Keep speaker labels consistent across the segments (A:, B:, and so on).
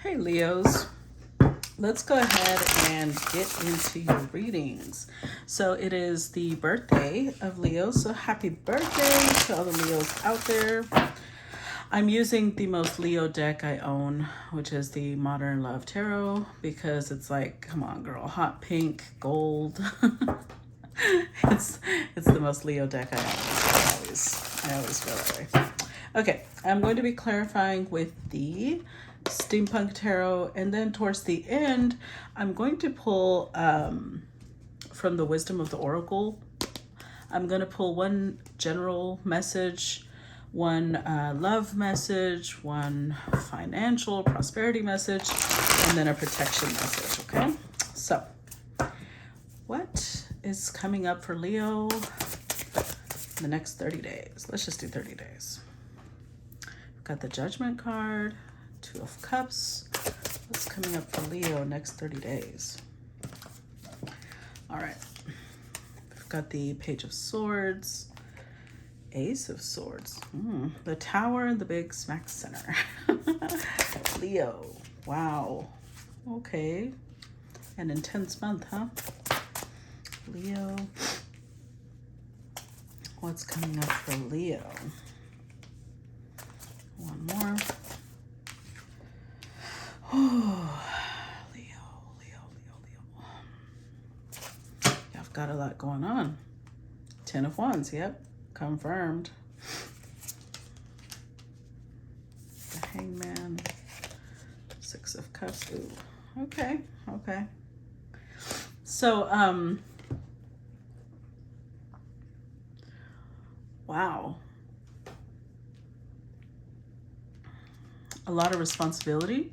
A: Hey Leos, let's go ahead and get into your readings. So it is the birthday of Leo, so happy birthday to all the Leos out there. I'm using the most Leo deck I own, which is the Modern Love Tarot, because it's like, come on girl, hot pink, gold. it's it's the most Leo deck I own. I always feel that way. Okay, I'm going to be clarifying with the Steampunk Tarot, and then towards the end, I'm going to pull from the Wisdom of the Oracle. I'm going to pull one general message, one love message, one financial prosperity message, and then a protection message, okay? So, what is coming up for Leo in the next 30 days? Let's just do 30 days. We've got the Judgment card, Two of Cups. What's coming up for Leo next 30 days? All right. We've got the Page of Swords, Ace of Swords, the Tower, and the big smack center. Leo. Wow. Okay. An intense month, huh? Leo. What's coming up for Leo? One more. Oh, Leo. Yeah, I've got a lot going on. 10 of Wands, yep, confirmed. The Hangman, 6 of Cups. Ooh, okay. So, wow. A lot of responsibility.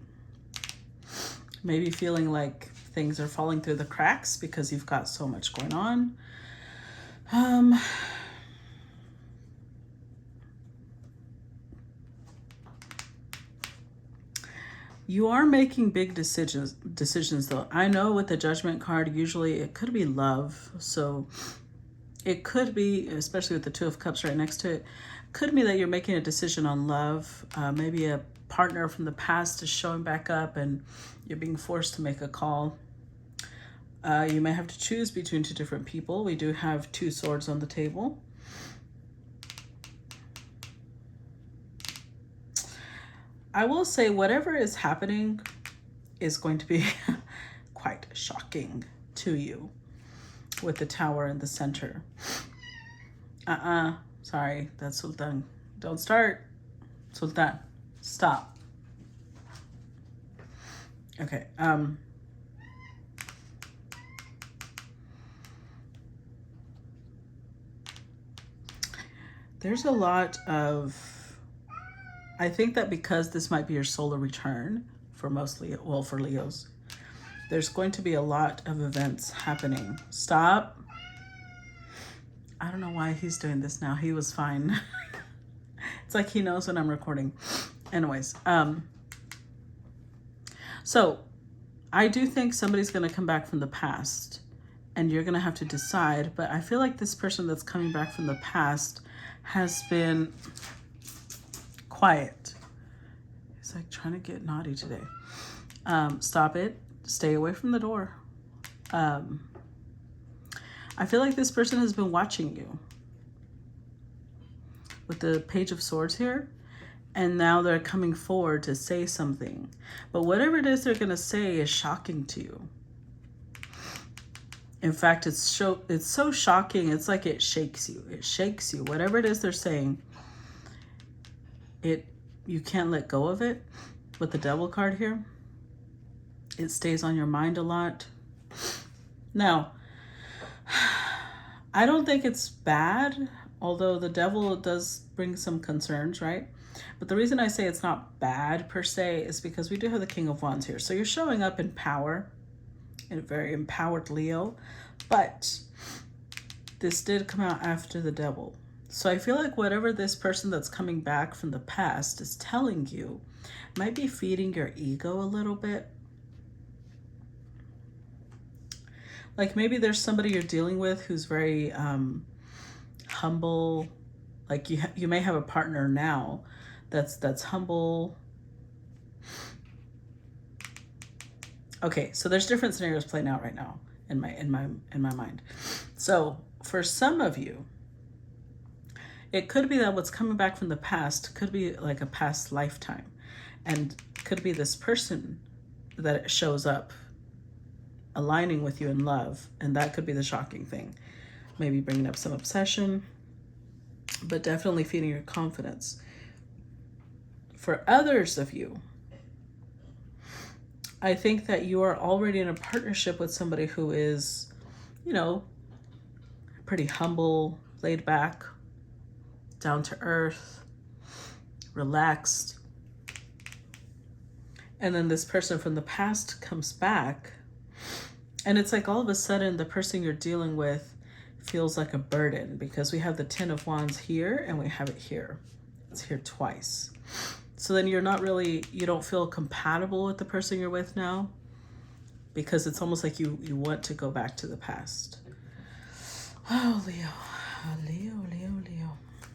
A: Maybe feeling like things are falling through the cracks because you've got so much going on. You are making big decisions though. I know with the Judgment card, usually it could be love. So it could be, especially with the Two of Cups right next to it, could be that you're making a decision on love. Maybe a partner from the past is showing back up and you're being forced to make a call. You may have to choose between two different people. We do have 2 swords on the table. I will say whatever is happening is going to be quite shocking to you with the Tower in the center. Sorry, that's Sultan. Don't start. Sultan, stop. Okay, there's a lot of, I think that because this might be your solar return for for Leos, there's going to be a lot of events happening. Stop. I don't know why he's doing this now. He was fine. It's like he knows when I'm recording. Anyways, so I do think somebody's going to come back from the past and you're going to have to decide. But I feel like this person that's coming back from the past has been quiet. He's like trying to get naughty today. Stop it. Stay away from the door. I feel like this person has been watching you with the Page of Swords here, and now they're coming forward to say something. But whatever it is they're going to say is shocking to you. In fact, it's so shocking, it's like it shakes you. It shakes you. Whatever it is they're saying, you can't let go of it. With the Devil card here, it stays on your mind a lot. Now, I don't think it's bad, although the Devil does bring some concerns, right? But the reason I say it's not bad per se is because we do have the King of Wands here. So you're showing up in power, in a very empowered Leo, but this did come out after the Devil. So I feel like whatever this person that's coming back from the past is telling you might be feeding your ego a little bit. Like maybe there's somebody you're dealing with who's very humble. Like you may have a partner now that's humble, Okay, so there's different scenarios playing out right now in my mind. So for some of you, it could be that what's coming back from the past could be like a past lifetime, and could be this person that shows up aligning with you in love, and that could be the shocking thing. Maybe bringing up some obsession, but definitely feeding your confidence. For others of you, I think that you are already in a partnership with somebody who is, pretty humble, laid back, down to earth, relaxed. And then this person from the past comes back, and it's like all of a sudden the person you're dealing with feels like a burden, because we have the Ten of Wands here and we have it here. It's here twice. So then you don't feel compatible with the person you're with now, because it's almost like you want to go back to the past. Oh, Leo.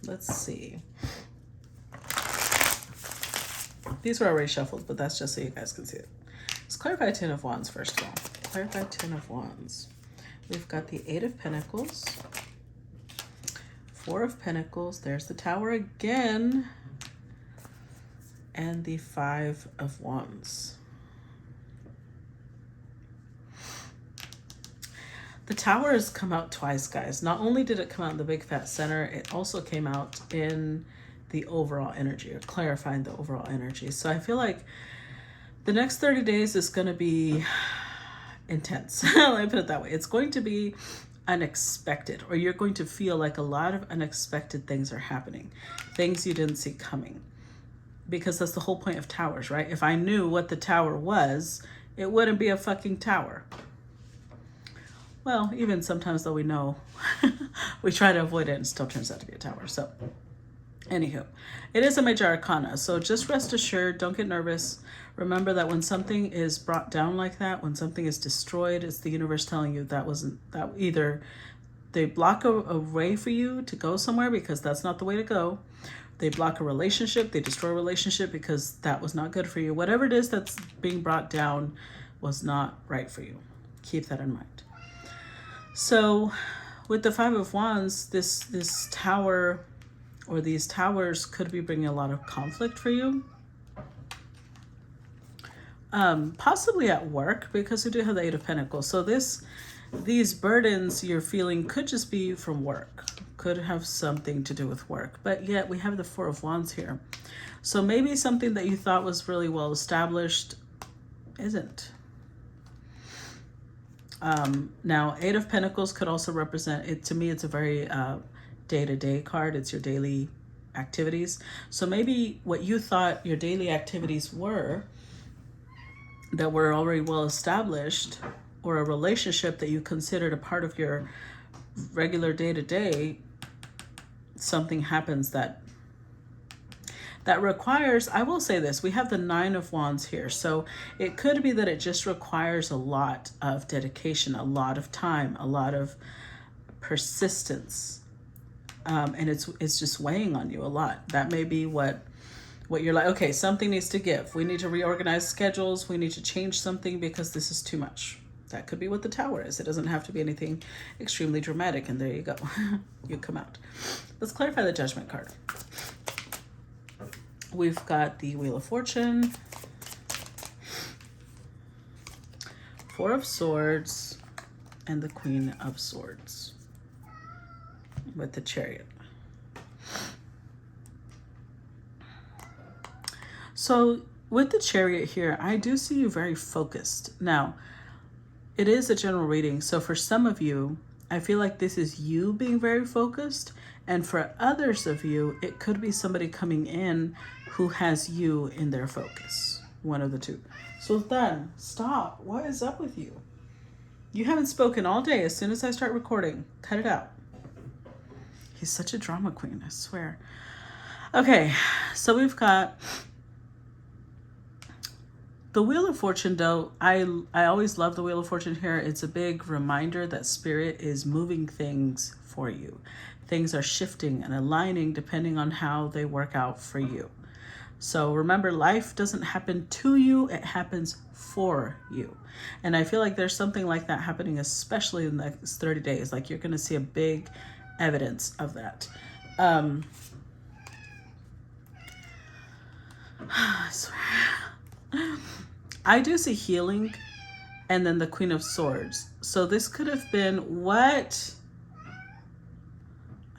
A: Let's see. These were already shuffled, but that's just so you guys can see it. Let's clarify Ten of Wands first of all. Clarify Ten of Wands. We've got the Eight of Pentacles, Four of Pentacles, there's the Tower again, and the Five of Wands. The Tower has come out twice, guys. Not only did it come out in the big fat center, it also came out in the overall energy, or clarifying the overall energy. So I feel like the next 30 days is going to be intense. Let me put it that way. It's going to be unexpected, or you're going to feel like a lot of unexpected things are happening, things you didn't see coming, because that's the whole point of towers, right? If I knew what the tower was, it wouldn't be a fucking tower. Well, even sometimes though we know, we try to avoid it and it still turns out to be a tower. So anywho, it is a major arcana. So just rest assured, don't get nervous. Remember that when something is brought down like that, when something is destroyed, it's the universe telling you that either they block a way for you to go somewhere because that's not the way to go. They block a relationship, they destroy a relationship because that was not good for you. Whatever it is that's being brought down was not right for you. Keep that in mind. So with the Five of Wands, this tower or these towers could be bringing a lot of conflict for you. Possibly at work, because we do have the Eight of Pentacles. So these burdens you're feeling could just be from work, could have something to do with work, but yet we have the Four of Wands here. So maybe something that you thought was really well established isn't. Now, Eight of Pentacles could also represent it. To me, it's a very day-to-day card. It's your daily activities. So maybe what you thought your daily activities were that were already well established, or a relationship that you considered a part of your regular day-to-day, something happens that requires, I will say this, we have the Nine of Wands here. So it could be that it just requires a lot of dedication, a lot of time, a lot of persistence. And it's just weighing on you a lot. That may be what you're like, okay, something needs to give. We need to reorganize schedules. We need to change something because this is too much. That could be what the Tower is. It doesn't have to be anything extremely dramatic. And there you go. You come out. Let's clarify the Judgment card. We've got the Wheel of Fortune, Four of Swords, and the Queen of Swords with the Chariot. So with the Chariot here, I do see you very focused. Now, it is a general reading. So for some of you, I feel like this is you being very focused. And for others of you, it could be somebody coming in who has you in their focus. One of the two. Sultan, stop. What is up with you? You haven't spoken all day. As soon as I start recording, cut it out. He's such a drama queen, I swear. Okay, so we've got the Wheel of Fortune, though. I always love the Wheel of Fortune here. It's a big reminder that Spirit is moving things for you. Things are shifting and aligning depending on how they work out for you. So remember, life doesn't happen to you, it happens for you. And I feel like there's something like that happening, especially in the next 30 days. Like you're going to see a big evidence of that. I swear. I do see healing and then the Queen of Swords. So this could have been what?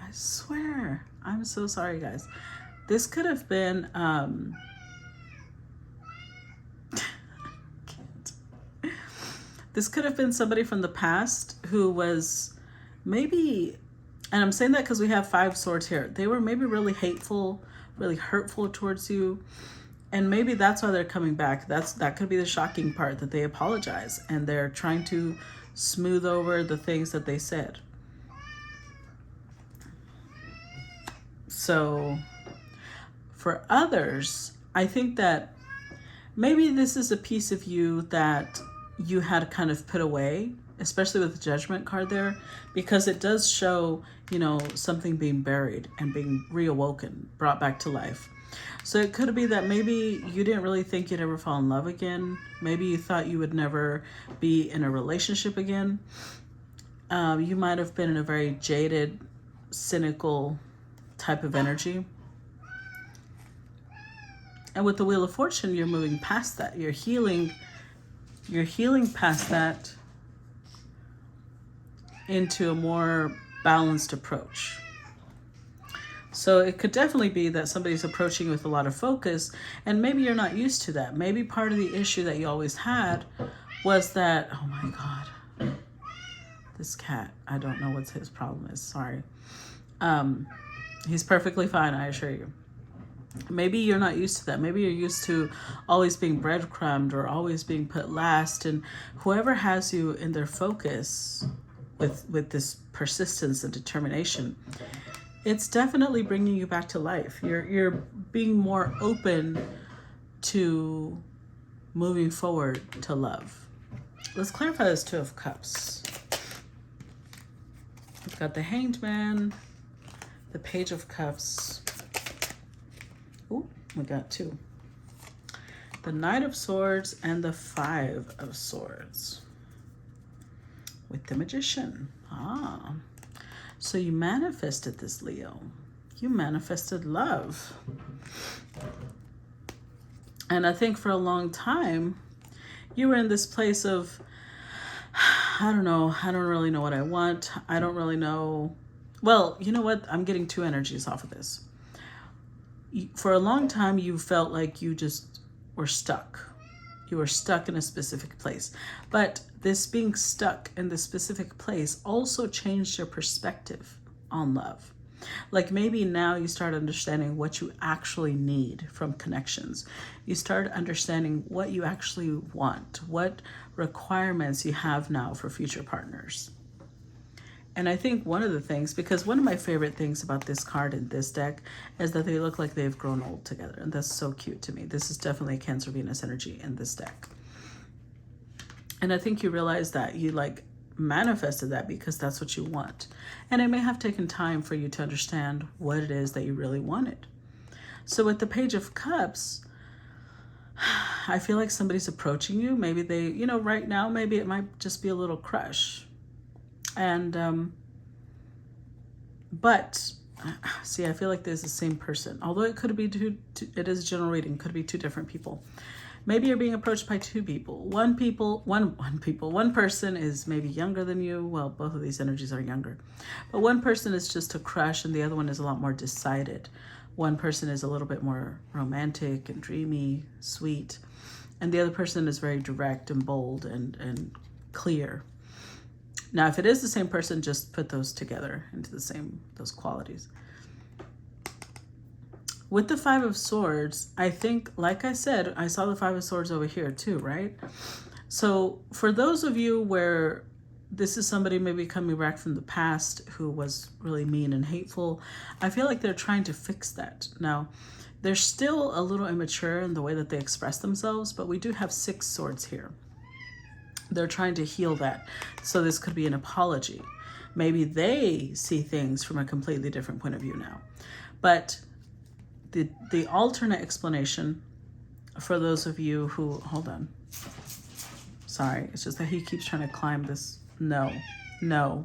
A: I swear. I'm so sorry, guys. This could have been this could have been somebody from the past who was maybe, and I'm saying that because we have 5 swords here. They were maybe really hateful, really hurtful towards you. And maybe that's why they're coming back. That could be the shocking part, that they apologize and they're trying to smooth over the things that they said. So for others, I think that maybe this is a piece of you that you had kind of put away, especially with the Judgment card there, because it does show, you know, something being buried and being reawoken, brought back to life. So it could be that maybe you didn't really think you'd ever fall in love again. Maybe you thought you would never be in a relationship again. You might have been in a very jaded, cynical type of energy. And with the Wheel of Fortune, you're moving past that. You're healing past that into a more balanced approach. So it could definitely be that somebody's approaching you with a lot of focus, and maybe you're not used to that. Maybe part of the issue that you always had was that, oh my God, this cat, I don't know what his problem is, sorry. He's perfectly fine, I assure you. Maybe you're not used to that. Maybe you're used to always being breadcrumbed or always being put last, and whoever has you in their focus with this persistence and determination, it's definitely bringing you back to life. You're being more open to moving forward to love. Let's clarify this 2 of Cups. We've got the Hanged Man, the Page of Cups. Ooh, we got 2. The Knight of Swords and the 5 of Swords. With the Magician. So you manifested this, Leo. You manifested love. And I think for a long time, you were in this place of, I don't know. I don't really know what I want. I don't really know. Well, you know what? I'm getting 2 energies off of this. For a long time, you felt like you just were stuck. You were stuck in a specific place. But this being stuck in this specific place also changed your perspective on love. Like maybe now you start understanding what you actually need from connections. You start understanding what you actually want, what requirements you have now for future partners. And I think one of the things, because one of my favorite things about this card in this deck is that they look like they've grown old together. And that's so cute to me. This is definitely a Cancer Venus energy in this deck. And I think you realize that you like manifested that because that's what you want. And it may have taken time for you to understand what it is that you really wanted. So with the Page of Cups, I feel like somebody's approaching you. Maybe they, you know, right now, maybe it might just be a little crush. And, but see, I feel like there's the same person, although it could be it is a general reading, could be 2 different people. Maybe you're being approached by 2 people. One person is maybe younger than you. Well, both of these energies are younger, but one person is just a crush and the other one is a lot more decided. One person is a little bit more romantic and dreamy, sweet, and the other person is very direct and bold and clear. Now, if it is the same person, just put those together into those qualities. With the 5 of Swords, I think, like I said, I saw the 5 of Swords over here too, right? So for those of you where this is somebody maybe coming back from the past who was really mean and hateful, I feel like they're trying to fix that. Now, they're still a little immature in the way that they express themselves, but we do have 6 swords here. They're trying to heal that. So this could be an apology. Maybe they see things from a completely different point of view now. But the alternate explanation for those of you who, hold on. Sorry, it's just that he keeps trying to climb this. No,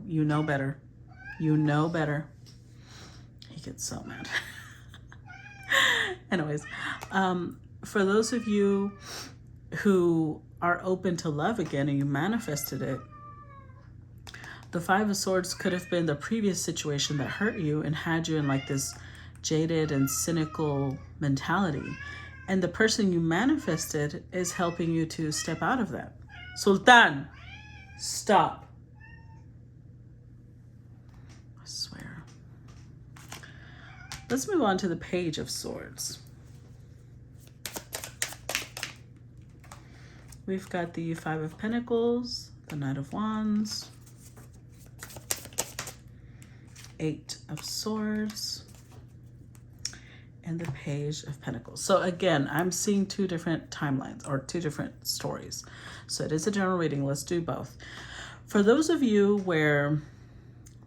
A: you know better. You know better. He gets so mad. Anyways, for those of you who are open to love again and you manifested it, the Five of Swords could have been the previous situation that hurt you and had you in like this jaded and cynical mentality. And the person you manifested is helping you to step out of that. Sultan, stop. I swear. Let's move on to the Page of Swords. We've got the Five of Pentacles, the Knight of Wands, Eight of Swords, and the Page of Pentacles. So again, I'm seeing two different timelines or two different stories. So it is a general reading. Let's do both. For those of you where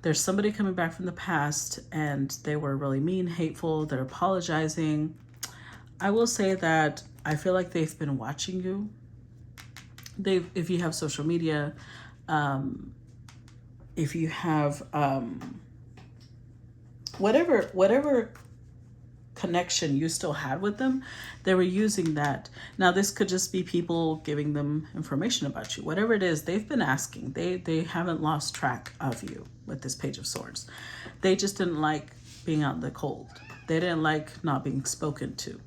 A: there's somebody coming back from the past and they were really mean, hateful, they're apologizing, I will say that I feel like they've been watching you. If you have social media, if you have whatever connection you still had with them, they were using that. Now this could just be people giving them information about you. Whatever it is, they've been asking. They haven't lost track of you with this Page of Swords. They just didn't like being out in the cold. They didn't like not being spoken to.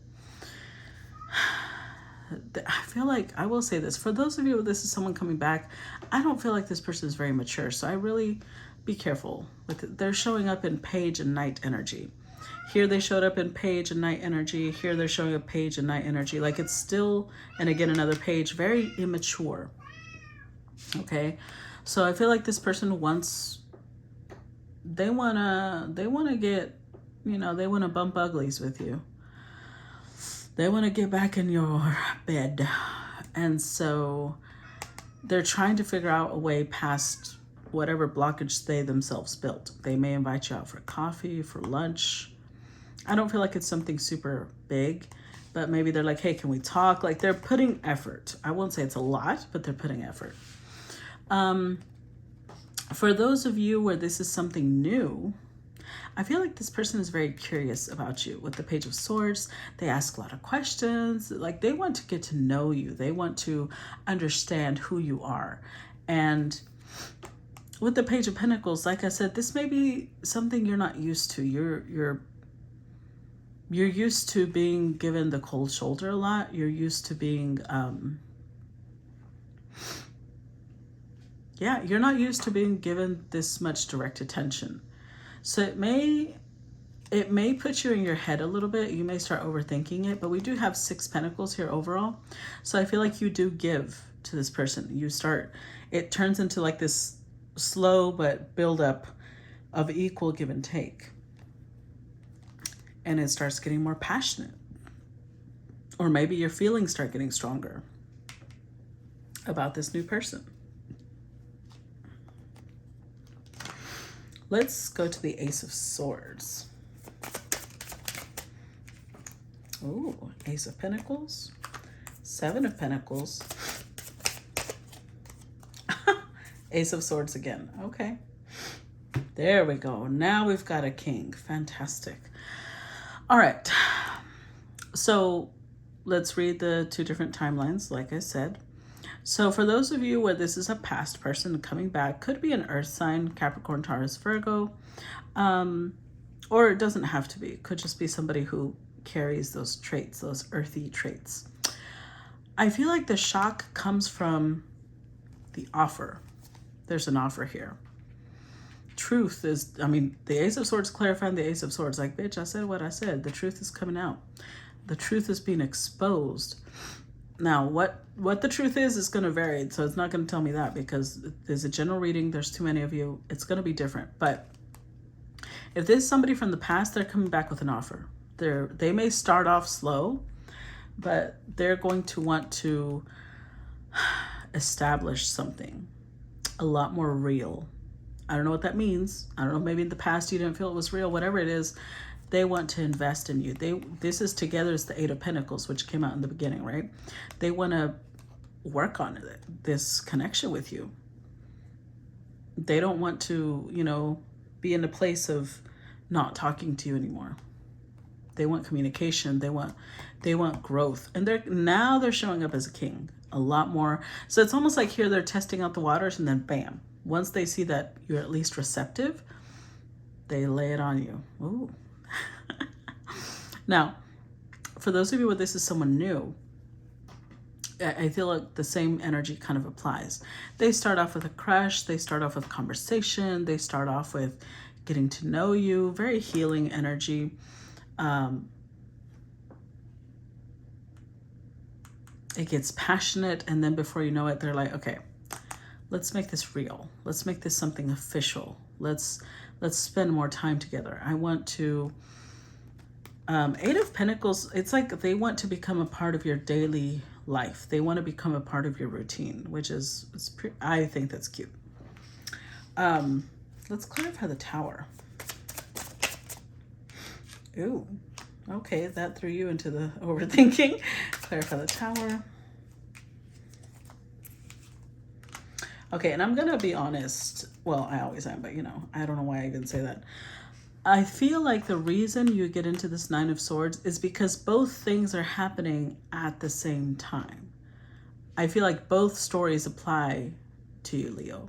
A: I feel like, I will say this, for those of you, this is someone coming back, I don't feel like this person is very mature. So I really be careful with it. They're showing up in Page and Knight energy. Here they showed up in Page and Knight energy. Here they're showing up Page and Knight energy. Like it's still, and again, another page, very immature. Okay. So I feel like this person wants, they want to get, you know, they want to bump uglies with you. They want to get back in your bed. And so they're trying to figure out a way past whatever blockage they themselves built. They may invite you out for coffee, for lunch. I don't feel like it's something super big, but maybe they're like, hey, can we talk? Like they're putting effort. I won't say it's a lot, but they're putting effort. For those of you where this is something new, I feel like this person is very curious about you. With the Page of Swords, they ask a lot of questions. Like they want to get to know you. They want to understand who you are. And with the Page of Pentacles, like I said, this may be something you're not used to. You're used to being given the cold shoulder a lot. You're used to being, you're not used to being given this much direct attention. So it may put you in your head a little bit. You may start overthinking it, but we do have 6 Pentacles here overall. So I feel like you do give to this person. It turns into like this slow but build up of equal give and take. And it starts getting more passionate. Or maybe your feelings start getting stronger about this new person. Let's go to the Ace of Swords. Ooh, Ace of Pentacles, 7 of Pentacles, Ace of Swords again. Okay, there we go. Now we've got a king. Fantastic. All right, so let's read the 2 different timelines, like I said. So for those of you where this is a past person coming back, could be an earth sign, Capricorn, Taurus, Virgo, or it doesn't have to be. It could just be somebody who carries those traits, those earthy traits. I feel like the shock comes from the offer. There's an offer here. Truth is, the Ace of Swords clarifying the Ace of Swords. Like, bitch, I said what I said. The truth is coming out. The truth is being exposed. Now, what the truth is going to vary. So it's not going to tell me that because there's a general reading. There's too many of you. It's going to be different. But if there's somebody from the past, they're coming back with an offer. They may start off slow, but they're going to want to establish something a lot more real. I don't know what that means. I don't know. Maybe in the past you didn't feel it was real. Whatever it is, They want to invest in you. This is together is the Eight of Pentacles, which came out in the beginning, right? They want to work on this connection with you. They don't want to, you know, be in a place of not talking to you anymore. They want communication. They want growth. And they're showing up as a king a lot more. So it's almost like here they're testing out the waters, and then bam. Once they see that you're at least receptive, they lay it on you. Ooh. Now, for those of you where this is someone new, I feel like the same energy kind of applies. They start off with a crush. They start off with conversation. They start off with getting to know you. Very healing energy. It gets passionate, and then before you know it, they're like, okay, let's make this real. Let's make this something official. Let's spend more time together. I want to, Eight of Pentacles, it's like they want to become a part of your daily life. They want to become a part of your routine, which is, I think that's cute. Let's clarify the Tower. Ooh, okay, that threw you into the overthinking. Clarify the Tower. Okay, and I'm gonna be honest. Well, I always am, but you know, I don't know why I even say that. I feel like the reason you get into this Nine of Swords is because both things are happening at the same time. I feel like both stories apply to you, Leo.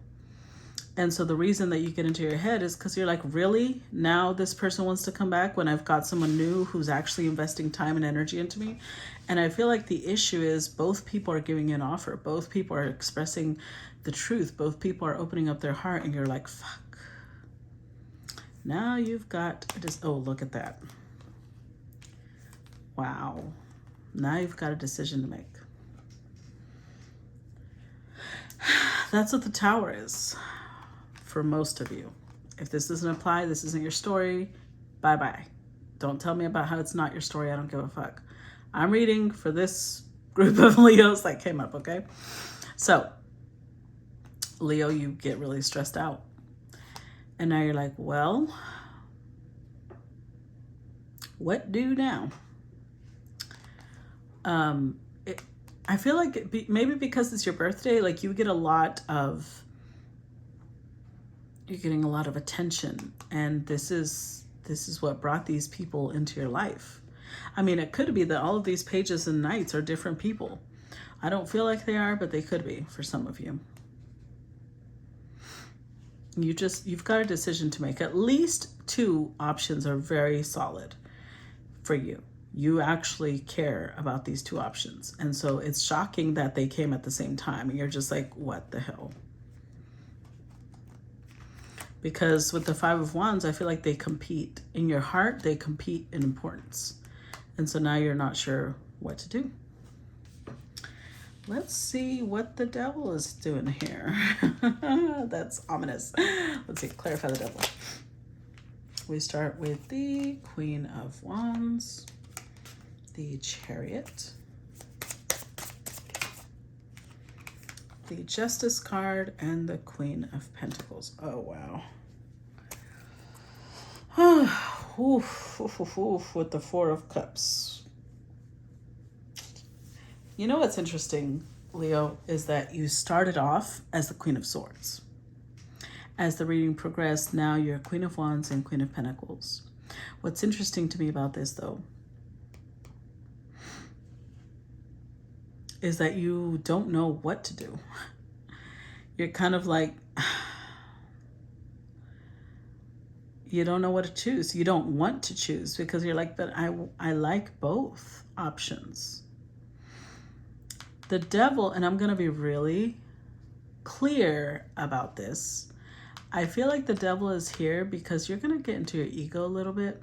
A: And so the reason that you get into your head is because you're like, really? Now this person wants to come back when I've got someone new who's actually investing time and energy into me? And I feel like the issue is both people are giving you an offer. Both people are expressing the truth. Both people are opening up their heart, and you're like, fuck. Now you've got this. Oh, look at that. Wow. Now you've got a decision to make. That's what the Tower is for most of you. If this doesn't apply, this isn't your story, bye-bye. Don't tell me about how it's not your story. I don't give a fuck. I'm reading for this group of Leos that came up, okay? So, Leo, you get really stressed out. And now you're like, well, what do now? I feel like maybe because it's your birthday, like you get a lot of, you're getting a lot of attention, and this is what brought these people into your life. I mean, it could be that all of these pages and knights are different people. I don't feel like they are, but they could be for some of you. You've got a decision to make. At least two options are very solid for you. You actually care about these two options. And so it's shocking that they came at the same time, and you're just like, what the hell? Because with the Five of Wands, I feel like they compete. In your heart, they compete in importance. And so now you're not sure what to do. Let's see what the Devil is doing here. That's ominous. Let's see, clarify the Devil. We start with the Queen of Wands, the Chariot, the Justice card, and the Queen of Pentacles. Oh, wow. With the Four of Cups. You know what's interesting, Leo, is that you started off as the Queen of Swords. As the reading progressed, now you're Queen of Wands and Queen of Pentacles. What's interesting to me about this, though, is that you don't know what to do. You're kind of like, you don't know what to choose. You don't want to choose because you're like, but I like both options. The Devil, and I'm going to be really clear about this, I feel like the Devil is here because you're going to get into your ego a little bit.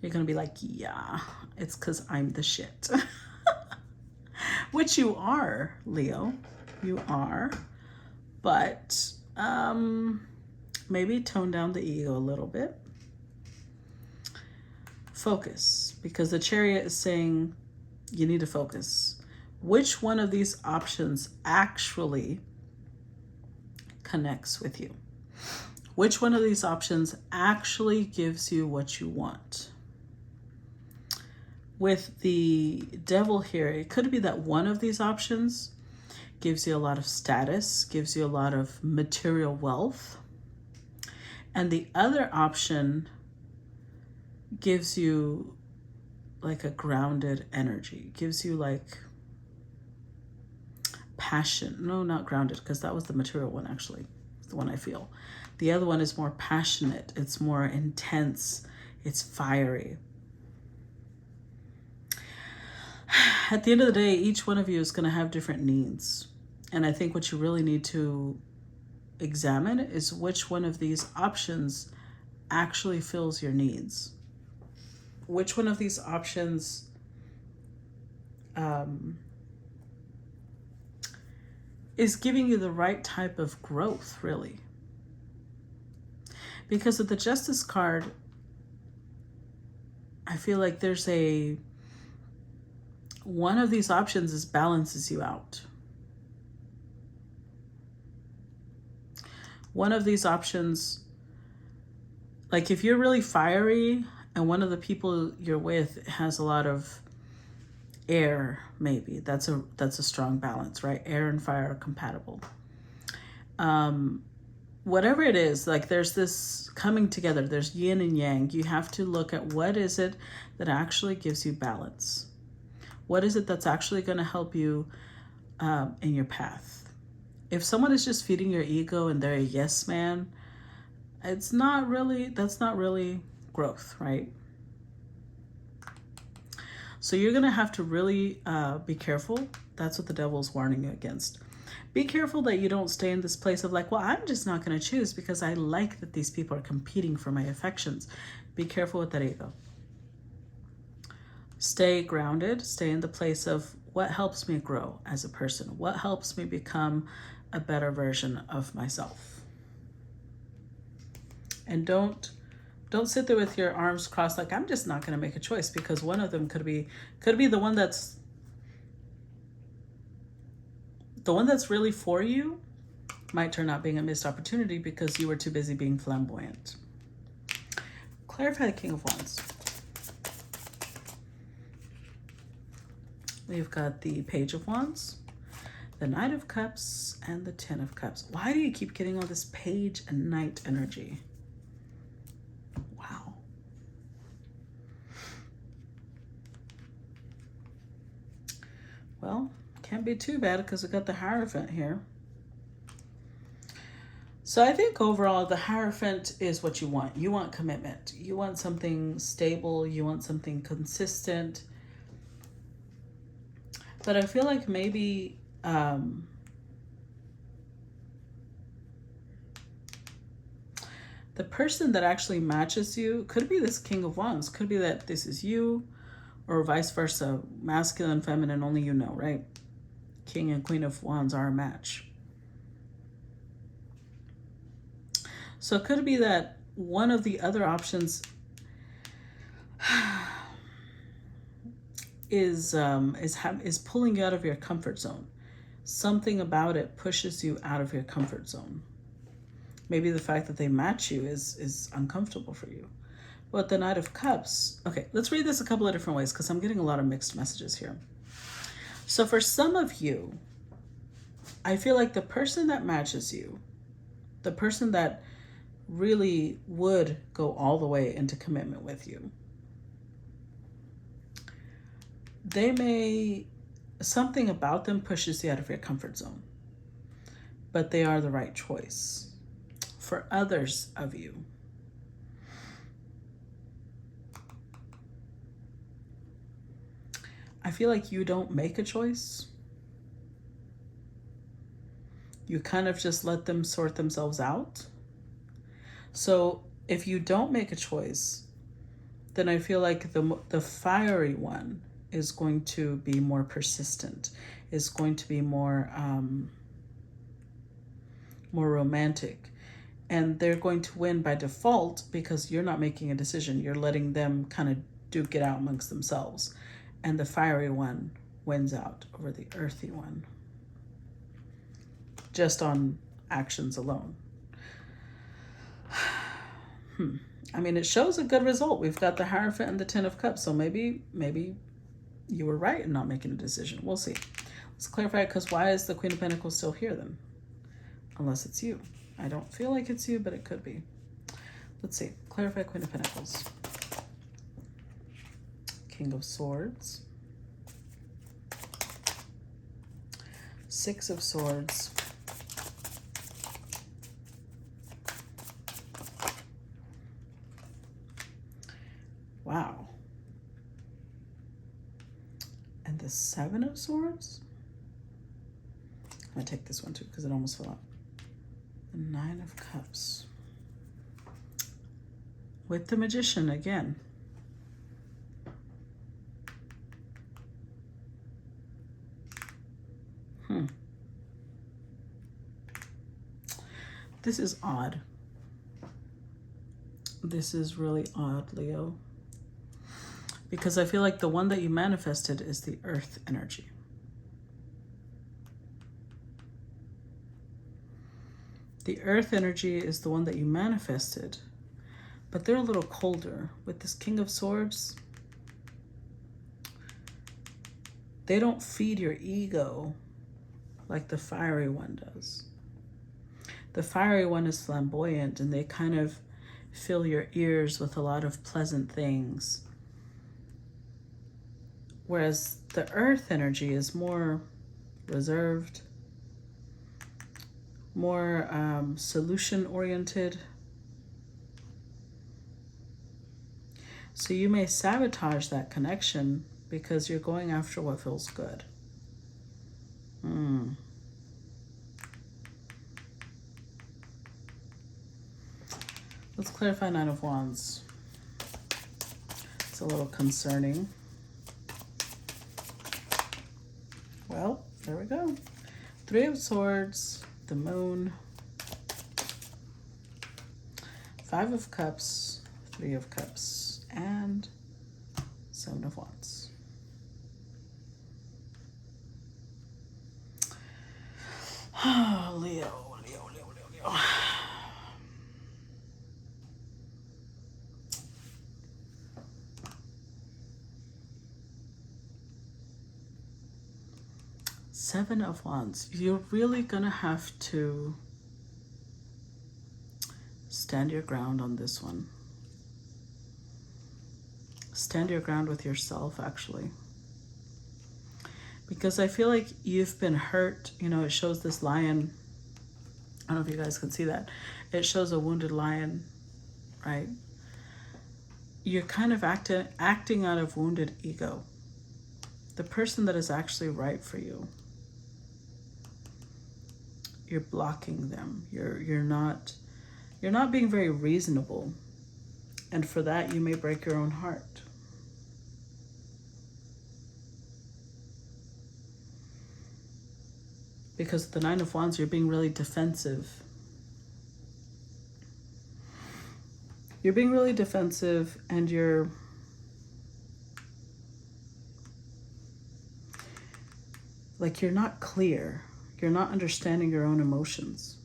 A: You're going to be like, yeah, it's because I'm the shit. Which you are, Leo. You are. But maybe tone down the ego a little bit. Focus. Because the Chariot is saying you need to focus. Which one of these options actually connects with you? Which one of these options actually gives you what you want? With the devil here, it could be that one of these options gives you a lot of status, gives you a lot of material wealth, and the other option gives you like a grounded energy, gives you like passion. No, not grounded, because that was the material one, actually, the one I feel. The other one is more passionate, it's more intense, it's fiery. At the end of the day, each one of you is going to have different needs. And I think what you really need to examine is which one of these options actually fills your needs. Which one of these options is giving you the right type of growth, really. Because with the Justice card, I feel like there's one of these options is balances you out. One of these options, like if you're really fiery and one of the people you're with has a lot of air, maybe that's a strong balance, right? Air and fire are compatible. Whatever it is, like there's this coming together, there's yin and yang. You have to look at what is it that actually gives you balance. What is it that's actually going to help you in your path? If someone is just feeding your ego and they're a yes man, that's not really growth, right? So you're going to have to really be careful. That's what the devil's warning you against. Be careful that you don't stay in this place of like, well, I'm just not going to choose because I like that these people are competing for my affections. Be careful with that ego. Stay grounded, stay in the place of what helps me grow as a person, what helps me become a better version of myself. And don't sit there with your arms crossed like I'm just not going to make a choice, because one of them could be the one that's really for you might turn out being a missed opportunity because you were too busy being flamboyant. Clarify the King of Wands. We've got the Page of Wands, the Knight of Cups, and the Ten of Cups. Why do you keep getting all this Page and Knight energy? Wow. Well, can't be too bad because we got the Hierophant here. So I think overall the Hierophant is what you want. You want commitment. You want something stable. You want something consistent. But I feel like maybe the person that actually matches you could be this King of Wands. Could be that this is you, or vice versa. Masculine, feminine, only you know, right? King and Queen of Wands are a match. So it could be that one of the other options is pulling you out of your comfort zone. Something about it pushes you out of your comfort zone. Maybe the fact that they match you is uncomfortable for you. But the Knight of Cups, okay, let's read this a couple of different ways because I'm getting a lot of mixed messages here. So for some of you, I feel like the person that matches you, the person that really would go all the way into commitment with you, something about them pushes you out of your comfort zone, but they are the right choice. For others of you, I feel like you don't make a choice. You kind of just let them sort themselves out. So if you don't make a choice, then I feel like the fiery one is going to be more persistent, is going to be more romantic. And they're going to win by default because you're not making a decision. You're letting them kind of duke it out amongst themselves. And the fiery one wins out over the earthy one, just on actions alone. I mean, it shows a good result. We've got the Hierophant and the Ten of Cups. So maybe you were right in not making a decision. We'll see. Let's clarify it, because why is the Queen of Pentacles still here then? Unless it's you. I don't feel like it's you, but it could be. Let's see. Clarify Queen of Pentacles. King of Swords. Six of Swords. Wow. And the Seven of Swords? I'm going to take this one too because it almost fell out. The Nine of Cups. With the Magician again. This is odd. This is really odd, Leo. Because I feel like the one that you manifested is the earth energy. The earth energy is the one that you manifested, but they're a little colder. With this King of Swords, they don't feed your ego like the fiery one does. The fiery one is flamboyant, and they kind of fill your ears with a lot of pleasant things. Whereas the earth energy is more reserved, more solution-oriented. So you may sabotage that connection because you're going after what feels good. Let's clarify Nine of Wands. It's a little concerning. Well, there we go. Three of Swords, the Moon, Five of Cups, Three of Cups, and Seven of Wands. Leo. Seven of Wands. You're really gonna have to stand your ground on this one. Stand your ground with yourself, actually. Because I feel like you've been hurt. You know, it shows this lion. I don't know if you guys can see that. It shows a wounded lion, right? You're kind of acting out of wounded ego. The person that is actually right for you, you're blocking them. You're not being very reasonable. And for that, you may break your own heart. Because the Nine of Wands, you're being really defensive. You're being really defensive, and you're not clear. You're not understanding your own emotions.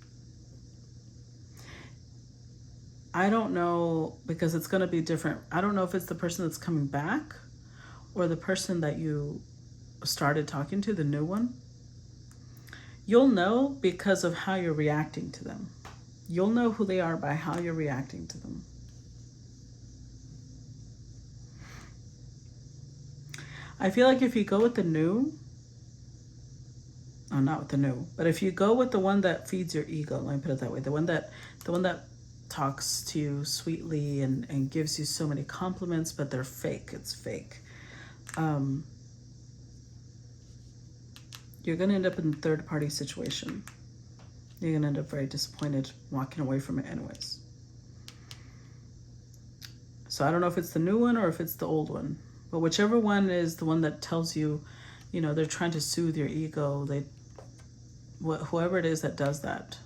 A: I don't know, because it's going to be different. I don't know if it's the person that's coming back or the person that you started talking to, the new one. You'll know because of how you're reacting to them. You'll know who they are by how you're reacting to them. I feel like if you go with the new, not with the new, but if you go with the one that feeds your ego, let me put it that way, the one that talks to you sweetly and gives you so many compliments, but they're fake. It's fake. You're going to end up in a third-party situation. You're going to end up very disappointed, walking away from it anyways. So I don't know if it's the new one or if it's the old one. But whichever one is the one that tells you, you know, they're trying to soothe your ego. Whoever it is that does that.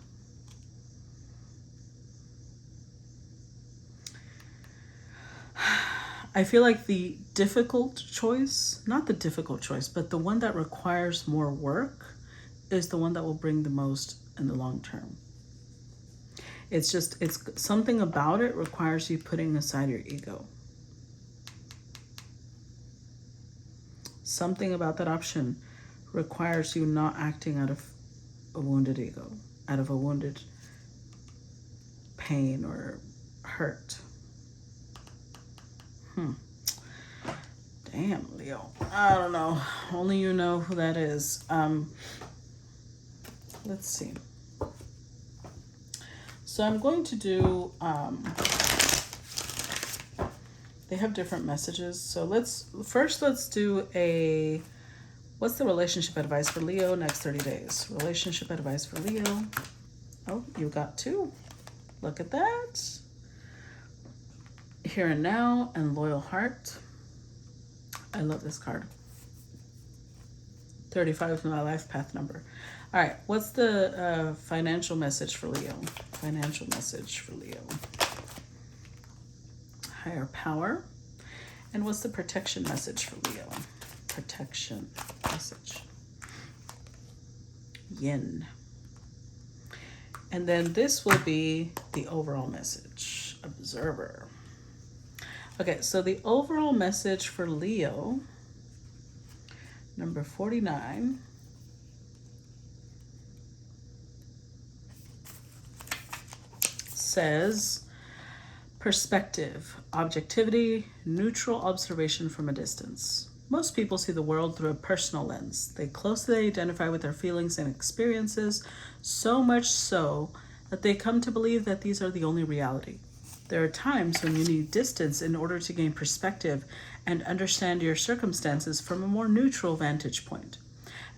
A: I feel like the difficult choice, not the difficult choice, but the one that requires more work is the one that will bring the most in the long term. It's something about it requires you putting aside your ego. Something about that option requires you not acting out of a wounded ego, out of a wounded pain or hurt. Damn, Leo. I don't know. Only you know who that is. Let's see. So I'm going to do, they have different messages. So let's do what's the relationship advice for Leo next 30 days? Relationship advice for Leo. Oh, you got 2. Look at that. Here and Now and Loyal Heart. I love this card. 35 is my life path number. All right, what's the financial message for Leo? Financial message for Leo. Higher power. And what's the protection message for Leo? Protection message. Yin. And then this will be the overall message. Observer. Okay, so the overall message for Leo, number 49, says perspective, objectivity, neutral observation from a distance. Most people see the world through a personal lens. They closely identify with their feelings and experiences, so much so that they come to believe that these are the only reality. There are times when you need distance in order to gain perspective and understand your circumstances from a more neutral vantage point.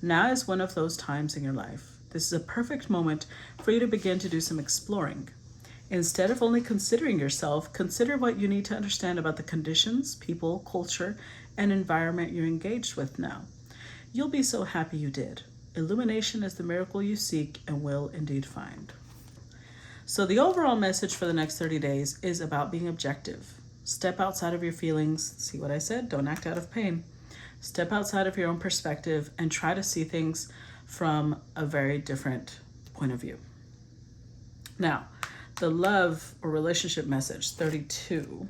A: Now is one of those times in your life. This is a perfect moment for you to begin to do some exploring. Instead of only considering yourself, consider what you need to understand about the conditions, people, culture, and environment you're engaged with now. You'll be so happy you did. Illumination is the miracle you seek and will indeed find. So the overall message for the next 30 days is about being objective. Step outside of your feelings. See what I said? Don't act out of pain. Step outside of your own perspective and try to see things from a very different point of view. Now, the love or relationship message, 32.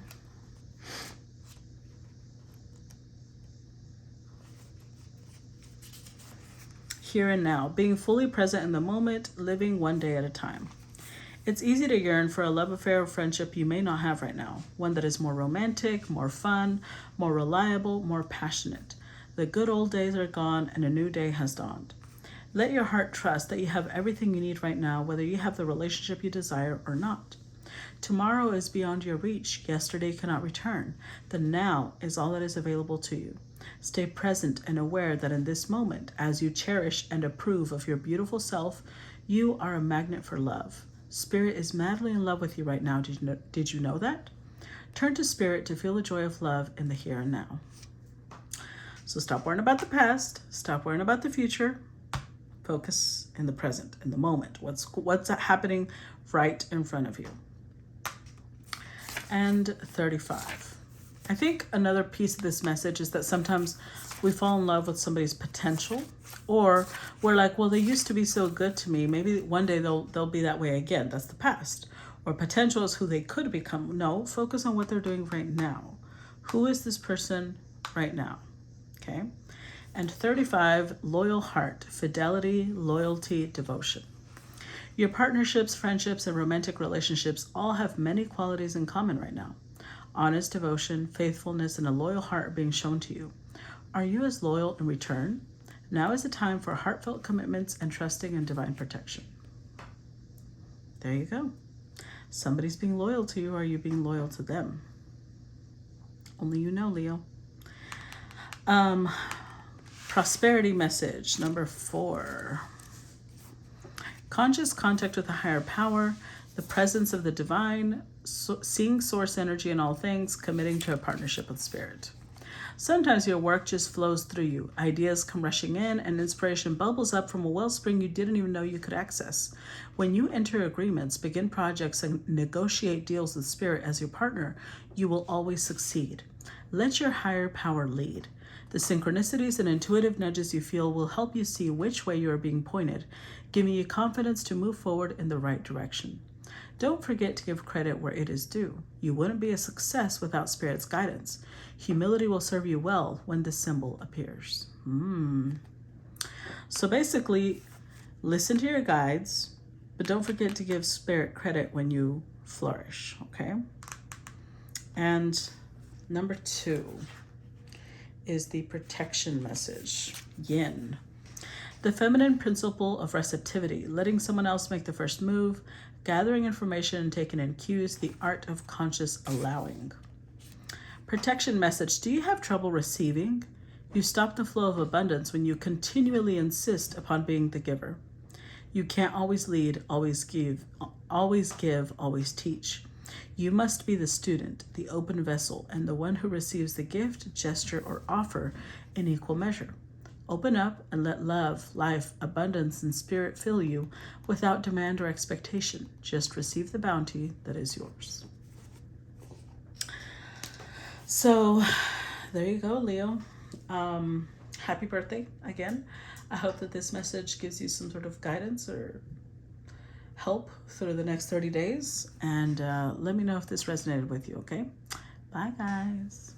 A: Here and now, being fully present in the moment, living one day at a time. It's easy to yearn for a love affair or friendship you may not have right now, one that is more romantic, more fun, more reliable, more passionate. The good old days are gone and a new day has dawned. Let your heart trust that you have everything you need right now, whether you have the relationship you desire or not. Tomorrow is beyond your reach. Yesterday cannot return. The now is all that is available to you. Stay present and aware that in this moment, as you cherish and approve of your beautiful self, you are a magnet for love. Spirit is madly in love with you right now. Did you know that? Turn to Spirit to feel the joy of love in the here and now. So stop worrying about the past. Stop worrying about the future. Focus in the present, in the moment. What's happening right in front of you. And 35. I think another piece of this message is that sometimes we fall in love with somebody's potential, or we're like, well, they used to be so good to me. Maybe one day they'll be that way again. That's the past. Or potential is who they could become. No, focus on what they're doing right now. Who is this person right now? Okay. And 35, loyal heart, fidelity, loyalty, devotion. Your partnerships, friendships, and romantic relationships all have many qualities in common right now. Honest devotion, faithfulness, and a loyal heart are being shown to you. Are you as loyal in return? Now is the time for heartfelt commitments and trusting in divine protection. There you go. Somebody's being loyal to you. Or are you being loyal to them? Only you know, Leo. Prosperity message, number 4. Conscious contact with a higher power, the presence of the divine, seeing source energy in all things, committing to a partnership with Spirit. Sometimes your work just flows through you. Ideas come rushing in and inspiration bubbles up from a wellspring you didn't even know you could access. When you enter agreements, begin projects, and negotiate deals with Spirit as your partner, you will always succeed. Let your higher power lead. The synchronicities and intuitive nudges you feel will help you see which way you are being pointed, giving you confidence to move forward in the right direction. Don't forget to give credit where it is due. You wouldn't be a success without Spirit's guidance. Humility will serve you well when this symbol appears. So basically, listen to your guides, but don't forget to give Spirit credit when you flourish, okay? And number 2 is the protection message, Yin. The feminine principle of receptivity, letting someone else make the first move, gathering information and taking in cues, the art of conscious allowing. Protection message, do you have trouble receiving? You stop the flow of abundance when you continually insist upon being the giver. You can't always lead, always give, always teach. You must be the student, the open vessel, and the one who receives the gift, gesture, or offer in equal measure. Open up and let love, life, abundance, and spirit fill you without demand or expectation. Just receive the bounty that is yours. So there you go, Leo. Happy birthday again. I hope that this message gives you some sort of guidance or help through the next 30 days. And let me know if this resonated with you, okay? Bye, guys.